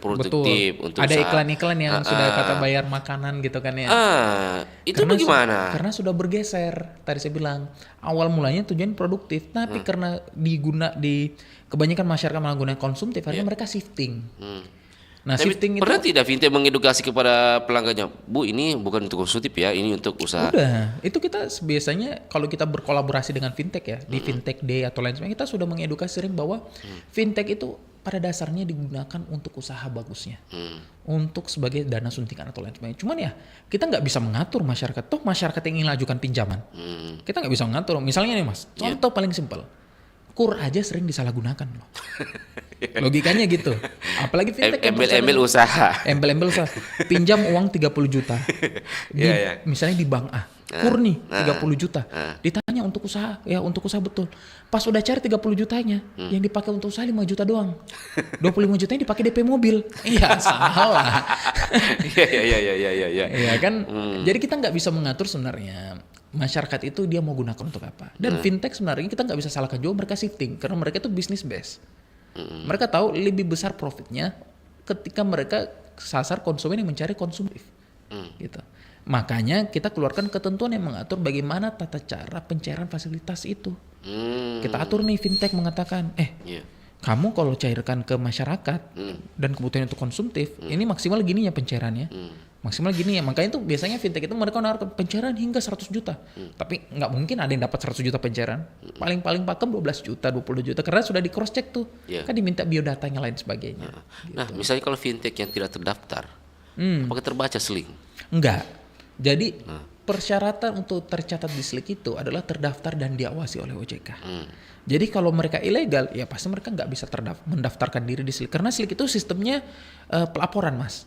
untuk ada usaha. iklan-iklan yang sudah kata bayar makanan gitu kan ya. Itu bagaimana? Karena sudah bergeser. Tadi saya bilang awal mulanya tujuan produktif, tapi karena kebanyakan masyarakat menggunakan konsumtif, akhirnya mereka shifting. Nah, tapi shifting pernah itu tidak fintech mengedukasi kepada pelanggannya, Bu, ini bukan untuk konsumtif ya, ini untuk usaha. udah. Itu kita biasanya kalau kita berkolaborasi dengan fintech ya, di fintech day atau lain sebagainya, kita sudah mengedukasi sering bahwa fintech itu pada dasarnya digunakan untuk usaha bagusnya, untuk sebagai dana suntikan atau lain sebagainya. Cuman ya kita nggak bisa mengatur masyarakat. Toh masyarakat yang ingin ajukan pinjaman, kita nggak bisa mengatur. Misalnya nih Mas, contoh paling simpel, kur aja sering disalahgunakan loh. Logikanya gitu. Apalagi fintech embel-embel usaha. Embel-embel usaha. Pinjam uang 30 juta. Misalnya di bank A. Kur nih 30 juta. Ditanya untuk usaha. Ya untuk usaha betul. Pas udah cari 30 jutanya. Yang dipakai untuk usaha 5 juta doang. 25 jutanya dipakai DP mobil. Iya salah. Iya kan. Jadi kita nggak bisa mengatur sebenarnya. Masyarakat itu dia mau gunakan untuk apa. Dan fintech sebenarnya kita nggak bisa salahkan juga mereka shifting. Karena mereka itu bisnis base. Mereka tahu lebih besar profitnya ketika mereka sasar konsumen yang mencari konsumtif, gitu. Makanya kita keluarkan ketentuan yang mengatur bagaimana tata cara pencairan fasilitas itu. Kita atur nih fintech mengatakan, kamu kalau cairkan ke masyarakat dan kebutuhan untuk konsumtif, ini maksimal gini ya pencairannya. Maksimal gini ya, makanya itu biasanya fintech itu mereka menawarkan pencairan hingga 100 juta. Tapi nggak mungkin ada yang dapat 100 juta pencairan. Paling pakem 12 juta, 20 juta. Karena sudah di cross check tuh. Kan diminta biodatanya lain sebagainya. Nah, misalnya kalau fintech yang tidak terdaftar, apakah terbaca SLINK? Enggak. Jadi persyaratan untuk tercatat di SLINK itu adalah terdaftar dan diawasi oleh OJK. Jadi kalau mereka ilegal, ya pasti mereka nggak bisa mendaftarkan diri di SLINK. Karena SLINK itu sistemnya pelaporan, Mas.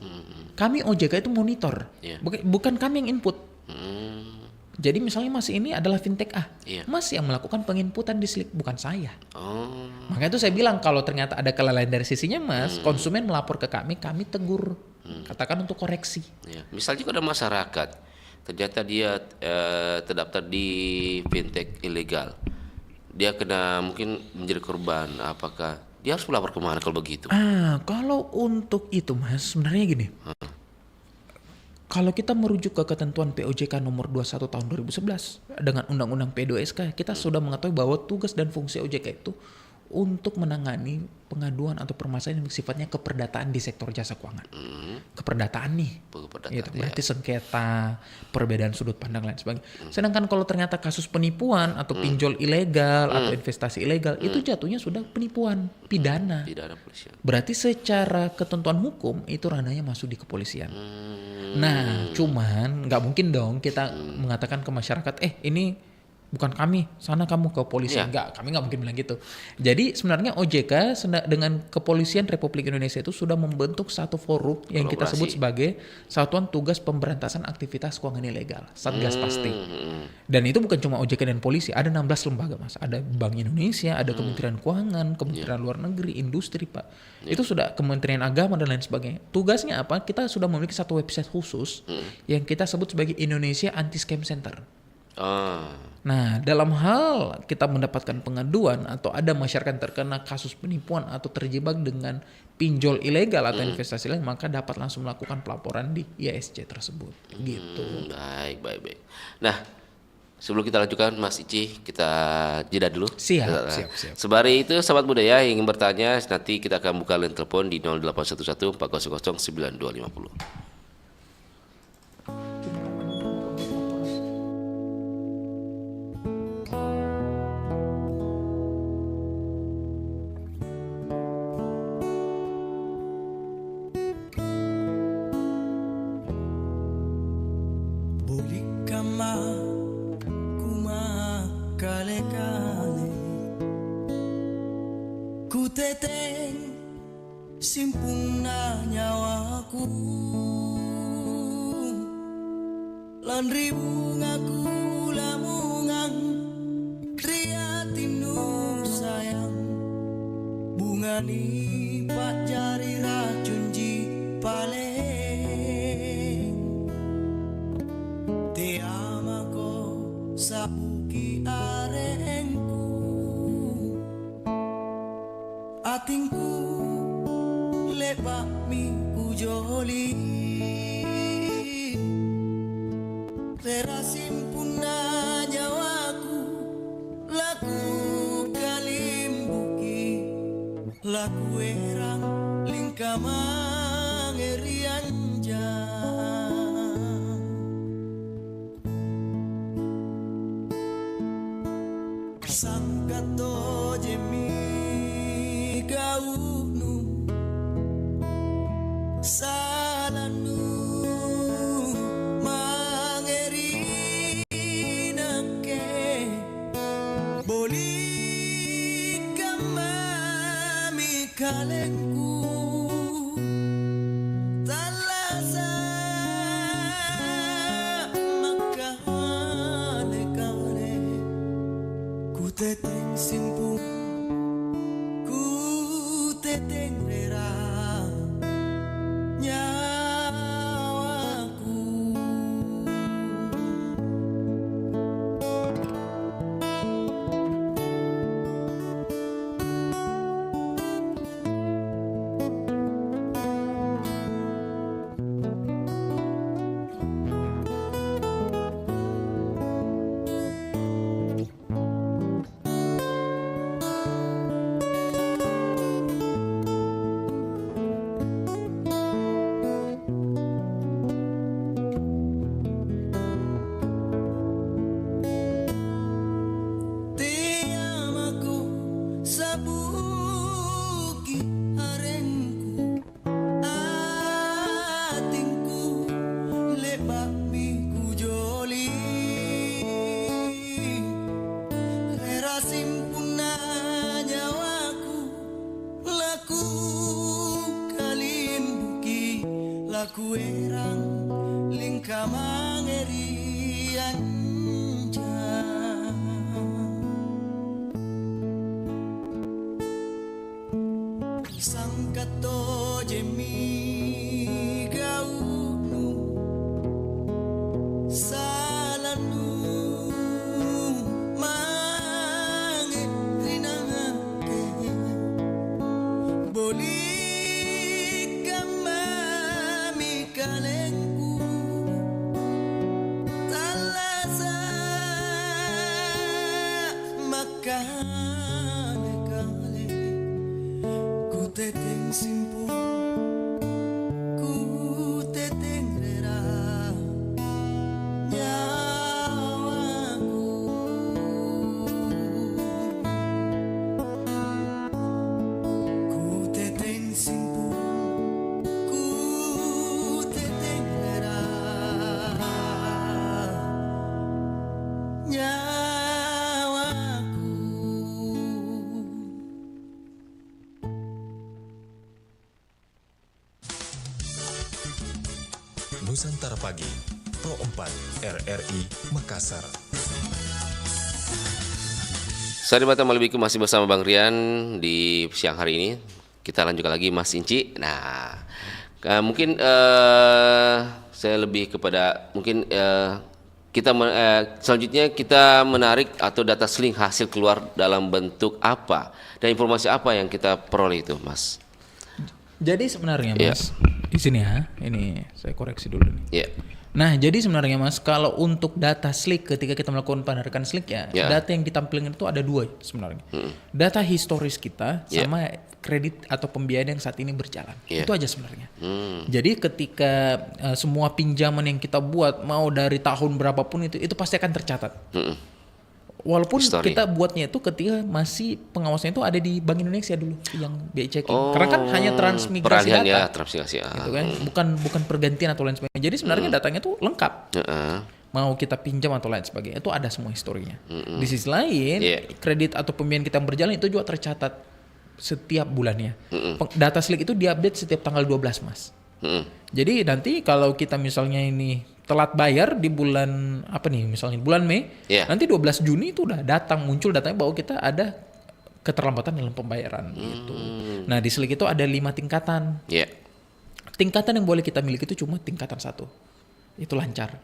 Kami OJK itu monitor, bukan kami yang input. Jadi misalnya Mas ini adalah fintech A, Mas yang melakukan penginputan di SLINK, bukan saya. Makanya itu saya bilang kalau ternyata ada kelalaian dari sisinya Mas, konsumen melapor ke kami tegur, katakan untuk koreksi. Misalnya kalau ada masyarakat, ternyata dia terdaftar di fintech ilegal. dia kena mungkin menjadi korban, apakah dia harus melapor kemana kalau begitu? Kalau untuk itu Mas, sebenarnya gini. Kalau kita merujuk ke ketentuan POJK nomor 21 tahun 2011 dengan Undang-Undang P2SK, kita sudah mengetahui bahwa tugas dan fungsi OJK itu untuk menangani pengaduan atau permasalahan yang sifatnya keperdataan di sektor jasa keuangan. Keperdataan nih. Gitu. Berarti sengketa, perbedaan sudut pandang lain sebagainya. Sedangkan kalau ternyata kasus penipuan atau pinjol ilegal atau investasi ilegal, itu jatuhnya sudah penipuan, pidana. Polisian. Berarti secara ketentuan hukum itu ranahnya masuk di kepolisian. Nah, cuman nggak mungkin dong kita mengatakan ke masyarakat, ini bukan kami, sana kamu ke polisi. Enggak, kami nggak mungkin bilang gitu. Jadi sebenarnya OJK dengan Kepolisian Republik Indonesia itu sudah membentuk satu forum yang kita sebut sebagai Satuan Tugas Pemberantasan Aktivitas Keuangan Ilegal, Satgas Pasti. Dan itu bukan cuma OJK dan polisi, ada 16 lembaga Mas. Ada Bank Indonesia, ada Kementerian Keuangan, Kementerian Luar Negeri, Industri Pak. Itu sudah Kementerian Agama dan lain sebagainya. Tugasnya apa? Kita sudah memiliki satu website khusus yang kita sebut sebagai Indonesia Anti-Scam Center. Nah, dalam hal kita mendapatkan pengaduan atau ada masyarakat terkena kasus penipuan atau terjebak dengan pinjol ilegal atau investasi ilegal, maka dapat langsung melakukan pelaporan di IASC tersebut. Gitu. Baik. Nah, sebelum kita lanjutkan Mas Ici, kita jeda dulu. Siap. Sebari itu sahabat budaya yang ingin bertanya, nanti kita akan buka line telepon di 0811 400 9250. Ku teteng simpuna nyawaku lan ribungaku lamungan riatinu sayang bungani pak jari racun ji paling te amako sapuki arengku atingku lebak mi ujoli terasimpuna nyawaku laku kalimbuki laku erang lingkamang erianja sangkato jemi gaunu salanu mangeri nake boli kamami kalenku talasa makale kale ku teteng simpung tengrera nyawaku laku erang lingkamang erianja sangkato jemi gaunu salanu mange kane kale ku teteng simpu ku teteng rera nyawaku ku teteng simpu ku teteng rera nyawaku. Nusantara Pagi, Pro 4 RRI Makassar. Sahabat Malibiku masih bersama Bang Rian di siang hari ini. Kita lanjutkan lagi Mas Inci. Nah, mungkin saya lebih kepada mungkin selanjutnya kita menarik atau data sling hasil keluar dalam bentuk apa dan informasi apa yang kita peroleh itu, Mas? Jadi sebenarnya Iya. Mas, di sini ya, ini saya koreksi dulu nih. Ya. Nah, jadi sebenarnya Mas, kalau untuk data slik ketika kita melakukan penarikan slik ya, Ya. data yang ditampilkan itu ada dua sebenarnya. Data historis kita Ya. sama kredit atau pembiayaan yang saat ini berjalan. Ya. Itu aja sebenarnya. Jadi ketika semua pinjaman yang kita buat mau dari tahun berapapun itu pasti akan tercatat. Walaupun History. kita buatnya itu ketika masih pengawasannya itu ada di Bank Indonesia dulu yang BI checking. Karena kan hanya transmigrasi peralihan data. ya, transmigrasi. Gitu kan, bukan pergantian atau lain sebagainya. Jadi sebenarnya datanya tuh lengkap. Mau kita pinjam atau lain sebagainya itu ada semua historinya. Di sisi lain, Iya. kredit atau pembiayaan kita yang berjalan itu juga tercatat setiap bulannya. Data slik itu diupdate setiap tanggal 12, Mas. Jadi nanti kalau kita misalnya ini telat bayar di bulan apa nih, misalnya bulan Mei, Iya. nanti 12 Juni itu udah muncul datanya bahwa kita ada keterlambatan dalam pembayaran gitu. Nah, di slik itu ada 5 tingkatan. Ya. Tingkatan yang boleh kita miliki itu cuma tingkatan 1. Itu lancar.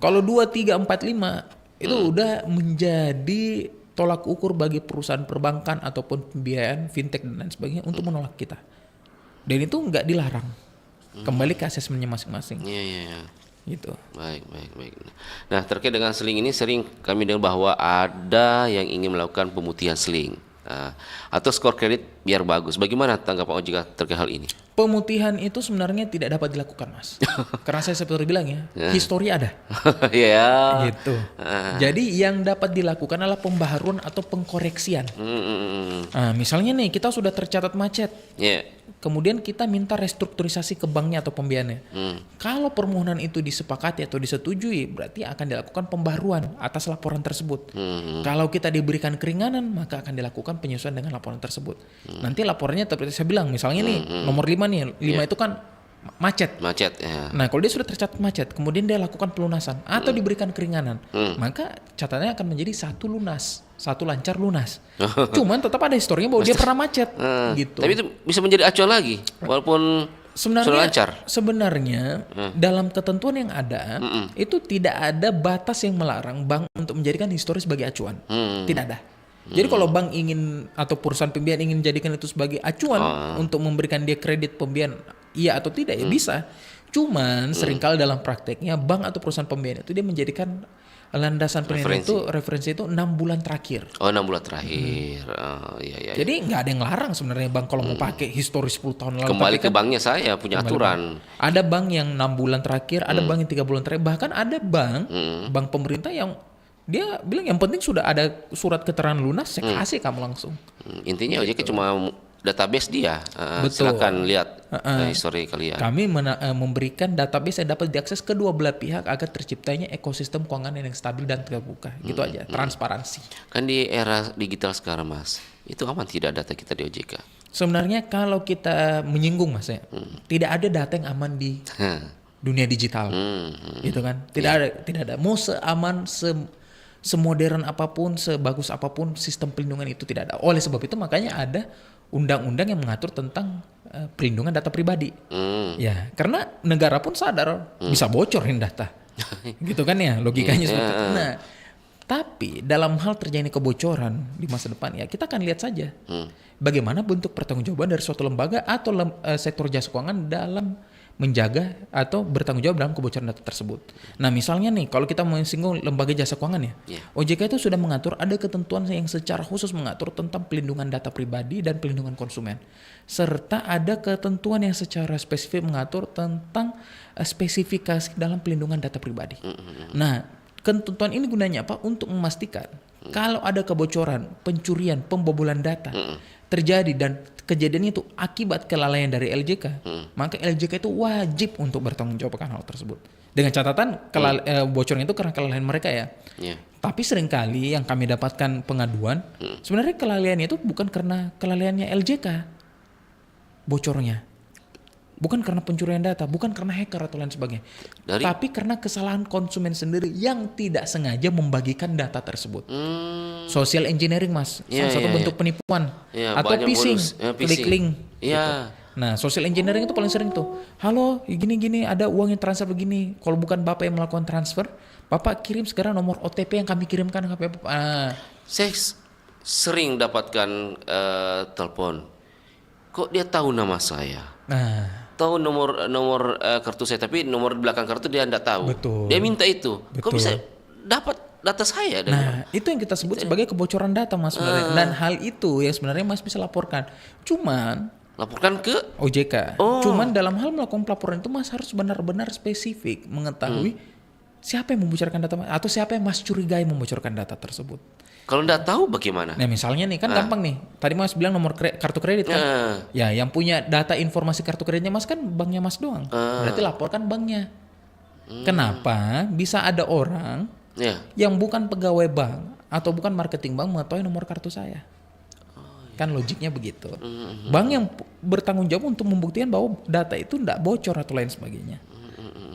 Kalau 2, 3, 4, 5 itu udah menjadi tolak ukur bagi perusahaan perbankan ataupun pembiayaan fintech dan lain sebagainya untuk menolak kita. Dan itu nggak dilarang. Kembali ke asesmennya masing-masing. Iya. Gitu. Baik. Nah, terkait dengan seling ini sering kami dengar bahwa ada yang ingin melakukan pemutihan seling atau skor kredit biar bagus. Bagaimana tanggapan OJK terkait hal ini? Pemutihan itu sebenarnya tidak dapat dilakukan, Mas. Karena saya seperti bilang ya, histori ada. Ya. Gitu. Jadi yang dapat dilakukan adalah pembaharuan atau pengkoreksian. Nah, misalnya nih kita sudah tercatat macet. Ya. Kemudian kita minta restrukturisasi ke banknya atau pembiayaannya. Kalau permohonan itu disepakati atau disetujui, berarti akan dilakukan pembaruan atas laporan tersebut. Kalau kita diberikan keringanan, maka akan dilakukan penyesuaian dengan laporan tersebut. Nanti laporannya seperti saya bilang, misalnya nih nomor 5 nih, 5 itu kan macet. Macet ya. Nah, kalau dia sudah tercatat macet, kemudian dia lakukan pelunasan atau diberikan keringanan, maka catatannya akan menjadi 1 lunas, 1 lancar lunas. Cuman tetap ada historinya bahwa dia pernah macet, gitu. Tapi itu bisa menjadi acuan lagi walaupun sudah lancar. Sebenarnya dalam ketentuan yang ada itu tidak ada batas yang melarang bank untuk menjadikan historis sebagai acuan. Tidak ada. Jadi kalau bank ingin atau perusahaan pembiayaan ingin menjadikan itu sebagai acuan untuk memberikan dia kredit pembiayaan, iya atau tidak ya bisa. Cuman seringkali dalam prakteknya bank atau perusahaan pembiayaan itu dia menjadikan landasan penilaian itu referensi itu 6 bulan terakhir. Oh, 6 bulan terakhir. Iya. Jadi nggak ada yang larang sebenarnya bank kalau mau pakai histori 10 tahun lalu. Kembali Tapi ke kan banknya saya punya aturan. ada bank yang 6 bulan terakhir, ada bank yang 3 bulan terakhir, bahkan ada bank pemerintah yang dia bilang yang penting sudah ada surat keterangan lunas, saya kasih kamu langsung. Intinya OJK cuma database dia. Betul. Silakan lihat histori kalian. Kami memberikan database yang dapat diakses kedua belah pihak agar terciptanya ekosistem keuangan yang stabil dan terbuka. Gitu aja, transparansi. Kan di era digital sekarang, Mas, itu aman tidak data kita di OJK? Sebenarnya kalau kita menyinggung, Mas, ya, tidak ada data yang aman di dunia digital. Gitu kan? Tidak ada. Mau seaman, semodern apapun, sebagus apapun sistem pelindungan itu tidak ada. Oleh sebab itu makanya ada undang-undang yang mengatur tentang perlindungan data pribadi. Ya, karena negara pun sadar bisa bocorin data. Gitu kan ya, logikanya seperti itu. Nah, tapi dalam hal terjadi kebocoran di masa depan ya kita akan lihat saja bagaimana bentuk pertanggungjawaban dari suatu lembaga atau sektor jasa keuangan dalam menjaga atau bertanggung jawab dalam kebocoran data tersebut. Nah misalnya nih kalau kita menyinggung lembaga jasa keuangan ya, OJK itu sudah mengatur ada ketentuan yang secara khusus mengatur tentang pelindungan data pribadi dan pelindungan konsumen. Serta ada ketentuan yang secara spesifik mengatur tentang spesifikasi dalam pelindungan data pribadi. Nah ketentuan ini gunanya apa? Untuk memastikan kalau ada kebocoran, pencurian, pembobolan data terjadi dan kejadian itu akibat kelalaian dari LJK, maka LJK itu wajib untuk bertanggung jawab akan hal tersebut. Dengan catatan bocornya itu karena kelalaian mereka ya. Tapi seringkali yang kami dapatkan pengaduan, sebenarnya kelalaiannya itu bukan karena kelalaiannya LJK, bocornya. Bukan karena pencurian data, bukan karena hacker atau lain sebagainya. Tapi karena kesalahan konsumen sendiri yang tidak sengaja membagikan data tersebut. Social engineering mas, salah satu bentuk penipuan. Atau phishing, klik link. Gitu. Nah social engineering itu paling sering tuh. Halo gini-gini ada uang yang transfer begini. Kalau bukan bapak yang melakukan transfer, bapak kirim sekarang nomor OTP yang kami kirimkan ke bapak. Saya sering dapatkan telepon. Kok dia tahu nama saya? Tahu nomor kartu saya, tapi nomor belakang kartu dia tidak tahu. Betul. Dia minta itu. Kok bisa dapat data saya? Nah, itu yang kita sebut sebagai kebocoran data mas sebenarnya. Dan hal itu yang sebenarnya mas bisa laporkan. Cuman laporkan ke OJK. Cuman dalam hal melakukan pelaporan itu mas harus benar-benar spesifik mengetahui siapa yang membocorkan data atau siapa yang mas curigai membocorkan data tersebut. Kalau nggak tahu bagaimana? Nah misalnya nih kan gampang nih. Tadi mas bilang nomor kartu kredit kan. Ya yang punya data informasi kartu kreditnya mas kan banknya mas doang. Berarti laporkan banknya. Kenapa bisa ada orang yang bukan pegawai bank atau bukan marketing bank mengetahui nomor kartu saya? Kan logiknya begitu. Bank yang bertanggung jawab untuk membuktikan bahwa data itu tidak bocor atau lain sebagainya.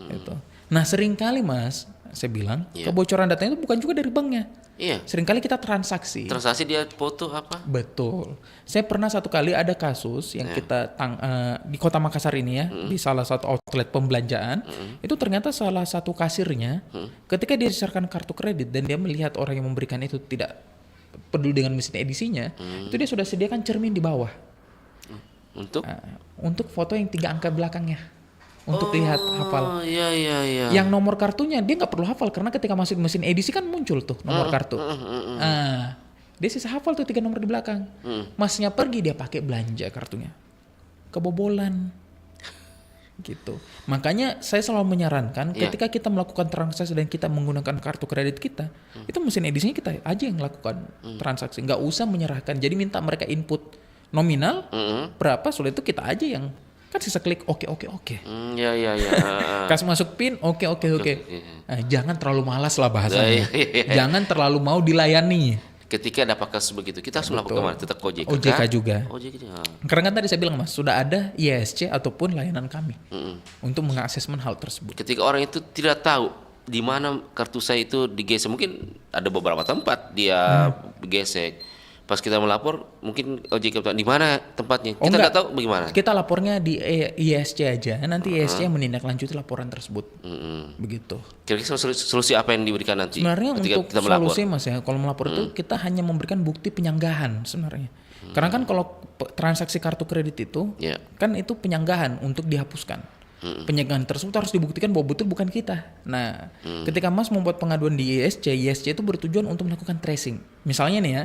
Gitu. Nah seringkali mas, saya bilang kebocoran datanya itu bukan juga dari banknya. Seringkali kita transaksi. Transaksi dia foto apa? Betul. Saya pernah satu kali ada kasus yang kita di Kota Makassar ini ya, di salah satu outlet pembelanjaan, itu ternyata salah satu kasirnya ketika dia diserahkan kartu kredit dan dia melihat orang yang memberikan itu tidak peduli dengan mesin edisinya, itu dia sudah sediakan cermin di bawah. Untuk foto yang 3 angka belakangnya. Untuk lihat hafal. Yang nomor kartunya dia nggak perlu hafal karena ketika masuk mesin edisi kan muncul tuh nomor kartu. Dia sisa hafal tuh 3 nomor di belakang. Masnya pergi dia pakai belanja kartunya. Kebobolan. Gitu. Makanya saya selalu menyarankan ketika kita melakukan transaksi dan kita menggunakan kartu kredit kita, itu mesin edisinya kita aja yang lakukan transaksi. Nggak usah menyerahkan. Jadi minta mereka input nominal berapa, soal itu kita aja yang kan sisa klik oke. Kasih masuk pin oke. Nah, jangan terlalu malas lah bahasanya. Jangan terlalu mau dilayani. Ketika ada kasus begitu, kita harus melakukan mana? Tetap OJK. OJK juga. OJK. Karena kan tadi saya bilang mas, sudah ada ISC ataupun layanan kami untuk mengasesmen hal tersebut. Ketika orang itu tidak tahu di mana kartu saya itu digesek, mungkin ada beberapa tempat dia digesek. Pas kita melapor, mungkin OJK di mana tempatnya? Kita nggak tahu bagaimana. Kita lapornya di ISC aja. Nanti ISC yang menindaklanjuti laporan tersebut. Begitu. Kira-kira solusi apa yang diberikan nanti? Sebenarnya untuk kita melapor? solusi mas ya, kalau melapor itu kita hanya memberikan bukti penyanggahan sebenarnya. Karena kan kalau transaksi kartu kredit itu, kan itu penyanggahan untuk dihapuskan. Penyanggahan tersebut harus dibuktikan bahwa betul bukan kita. Nah, ketika Mas membuat pengaduan di ISC itu bertujuan untuk melakukan tracing. Misalnya nih ya,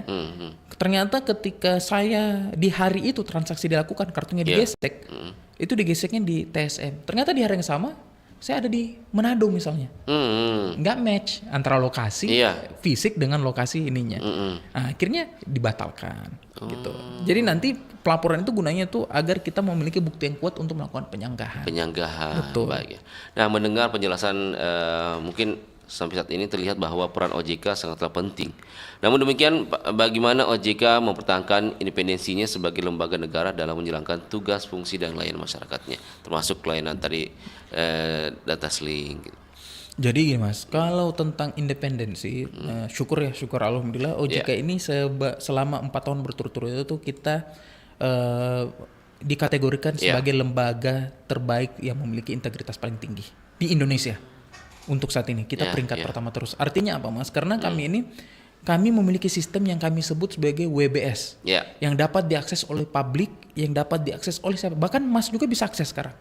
ternyata ketika saya di hari itu transaksi dilakukan, kartunya digesek, itu digeseknya di TSM. Ternyata di hari yang sama, saya ada di Manado misalnya. Nggak match antara lokasi fisik dengan lokasi ininya. Nah, akhirnya dibatalkan. Gitu. Jadi nanti pelaporan itu gunanya tuh agar kita memiliki bukti yang kuat untuk melakukan penyanggahan. Betul. Baik. Nah, mendengar penjelasan mungkin sampai saat ini terlihat bahwa peran OJK sangatlah penting. Namun demikian, bagaimana OJK mempertahankan independensinya sebagai lembaga negara dalam menjalankan tugas, fungsi dan layanan masyarakatnya, termasuk layanan tadi data link. Jadi gini mas, kalau tentang independensi, syukur alhamdulillah OJK ini selama 4 tahun berturut-turut itu kita dikategorikan sebagai lembaga terbaik yang memiliki integritas paling tinggi di Indonesia. Untuk saat ini kita peringkat pertama terus. Artinya apa mas? Karena kami memiliki sistem yang kami sebut sebagai WBS, yang dapat diakses oleh publik, yang dapat diakses oleh siapa. Bahkan mas juga bisa akses sekarang.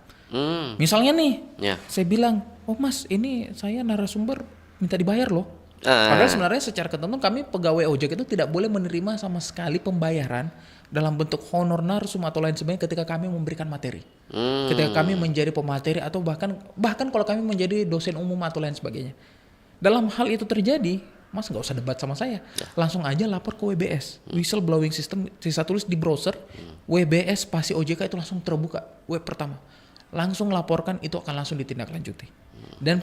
Misalnya nih, Ya. saya bilang, oh mas, ini saya narasumber minta dibayar loh. Padahal sebenarnya secara ketentuan kami pegawai ojek itu tidak boleh menerima sama sekali pembayaran dalam bentuk honor narsum atau lain sebagainya ketika kami memberikan materi. Ketika kami menjadi pemateri atau bahkan kalau kami menjadi dosen umum atau lain sebagainya. Dalam hal itu terjadi, mas nggak usah debat sama saya, langsung aja lapor ke WBS, whistleblowing system, bisa tulis di browser, WBS spasi OJK itu langsung terbuka, web pertama. Langsung laporkan, itu akan langsung ditindaklanjuti. Dan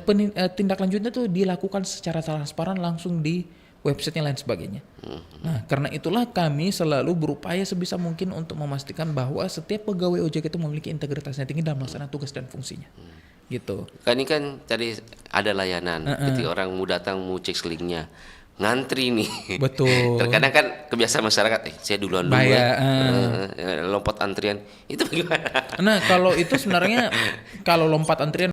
tindak lanjutnya itu dilakukan secara transparan langsung di websitenya lain sebagainya. Nah, karena itulah kami selalu berupaya sebisa mungkin untuk memastikan bahwa setiap pegawai ojek itu memiliki integritasnya tinggi dalam melaksanakan tugas dan fungsinya. Gitu. Kan ini kan tadi ada layanan, ketika orang mau datang mau cek selingnya, ngantri nih. Betul. Terkadang kan kebiasaan masyarakat, saya duluan dulu Bayar, lompat antrian. Itu bagaimana? Nah, kalau itu sebenarnya kalau lompat antrian